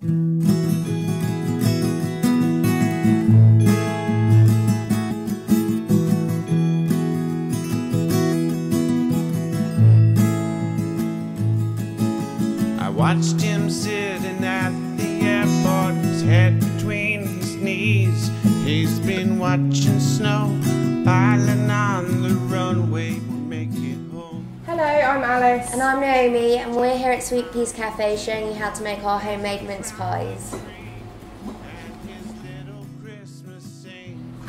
I watched him sitting at the airport, his head between his knees. He's been watching snow piling on the runway to make it home. Hello, I'm Alice. And I'm Naomi, and we're here at Sweetpeas Cafe showing you how to make our homemade mince pies.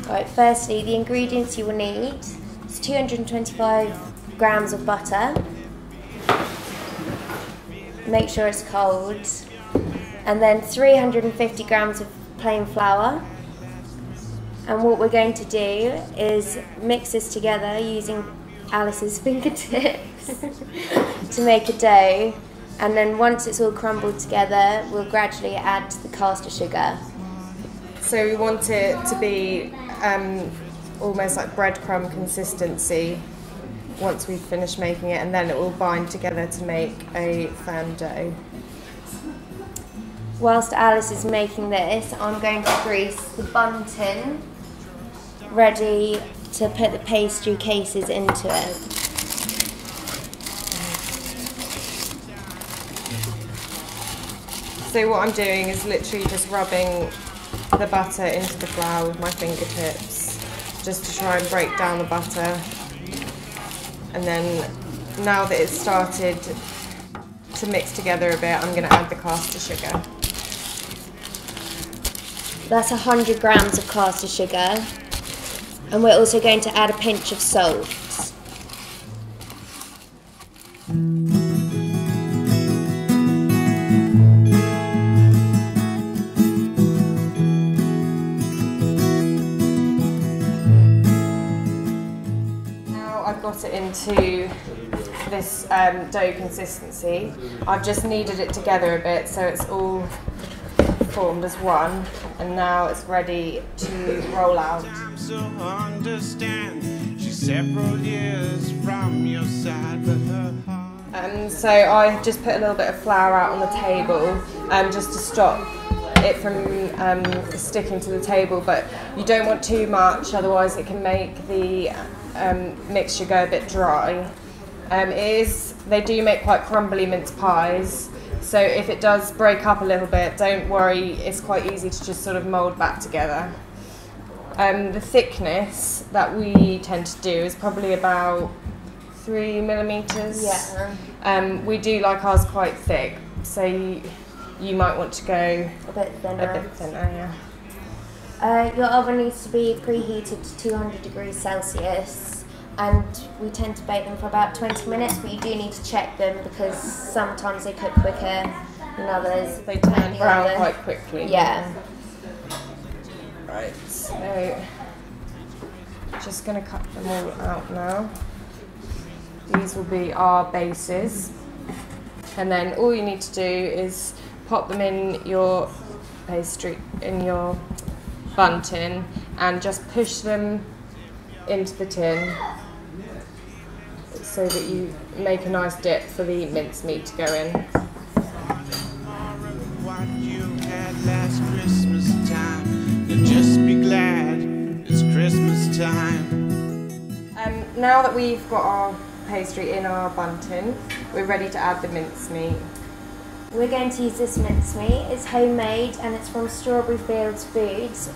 Right, firstly, the ingredients you will need is 225 grams of butter. Make sure it's cold. And then 350 grams of plain flour. And what we're going to do is mix this together using Alice's fingertips to make a dough. And then once it's all crumbled together, we'll gradually add the caster sugar. So we want it to be almost like breadcrumb consistency once we've finished making it, and then it will bind together to make a firm dough. Whilst Alice is making this, I'm going to grease the bun tin, ready to put the pastry cases into it. So what I'm doing is literally just rubbing the butter into the flour with my fingertips, just to try and break down the butter. And then now that it's started to mix together a bit, I'm going to add the caster sugar. That's 100 grams of caster sugar. And we're also going to add a pinch of salt. I've got it into this dough consistency. I've just kneaded it together a bit so it's all formed as one, and now it's ready to roll out. So understand, she's several years from your side, but her heart. So I just put a little bit of flour out on the table just to stop it from sticking to the table, but you don't want too much, otherwise it can make the mixture go a bit dry. They do make quite crumbly mince pies, so if it does break up a little bit, don't worry, it's quite easy to just sort of mould back together. The thickness that we tend to do is probably about 3 millimetres. Yeah. We do like ours quite thick, so you might want to go A bit thinner. Yeah. Your oven needs to be preheated to 200 degrees Celsius, and we tend to bake them for about 20 minutes, but you do need to check them because sometimes they cook quicker than others. They turn brown quite quickly. Yeah. Right, so just going to cut them all out now. These will be our bases, and then all you need to do is pop them in your pastry, in your bun tin, and just push them into the tin so that you make a nice dip for the mincemeat to go in. What you had last Christmas time, you'll just be glad it's Christmas time. Now that we've got our pastry in our bun tin, we're ready to add the mincemeat. We're going to use this mincemeat. It's homemade and it's from Strawberry Fields Foods.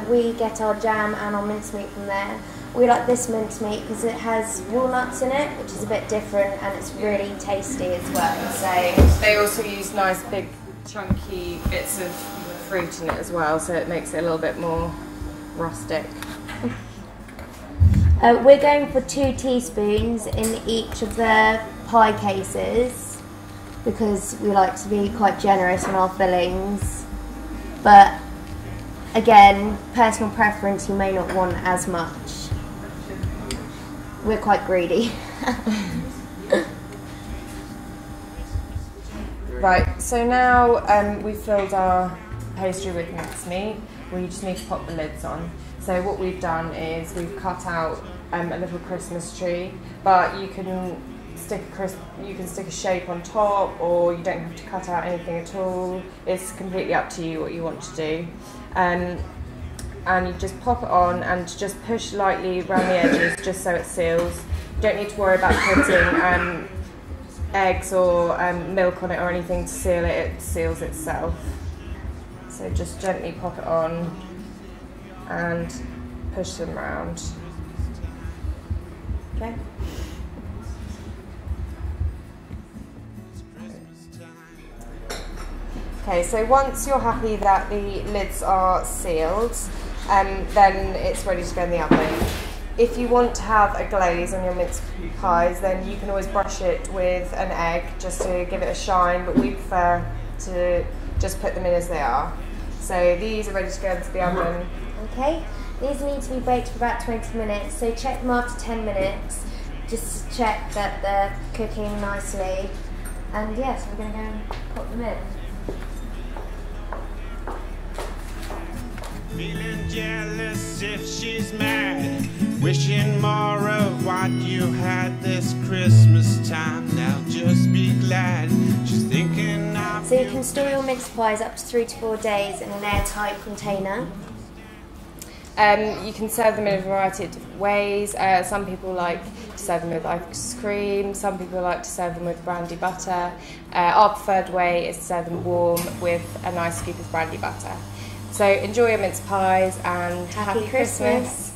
We get our jam and our mincemeat from there. We like this mincemeat because it has walnuts in it, which is a bit different, and it's really tasty as well. So they also use nice big chunky bits of fruit in it as well, so it makes it a little bit more rustic. We're going for 2 teaspoons in each of the pie cases because we like to be quite generous in our fillings, but again, personal preference, you may not want as much. We're quite greedy. Right, so now we've filled our pastry with mincemeat. We just need to pop the lids on. So what we've done is we've cut out a little Christmas tree, but you can you can stick a shape on top, or you don't have to cut out anything at all. It's completely up to you what you want to do. And you just pop it on and just push lightly around the edges just so it seals. You don't need to worry about putting eggs or milk on it or anything to seal it. It seals itself. So just gently pop it on and push them round. Okay. Okay, so once you're happy that the lids are sealed, then it's ready to go in the oven. If you want to have a glaze on your mince pies, then you can always brush it with an egg just to give it a shine, but we prefer to just put them in as they are. So these are ready to go into the oven. Okay, these need to be baked for about 20 minutes, so check them after 10 minutes, just to check that they're cooking nicely. And yes, we're going to go and put them in. Feeling jealous if she's mad, wishing more of what you had this Christmas time. Now just be glad she's thinking of So you can store your mince pies up to 3 to 4 days in an airtight container. You can serve them in a variety of different ways. Some people like to serve them with ice cream, some people like to serve them with brandy butter. Our preferred way is to serve them warm with a nice scoop of brandy butter. So enjoy your mince pies and happy Christmas.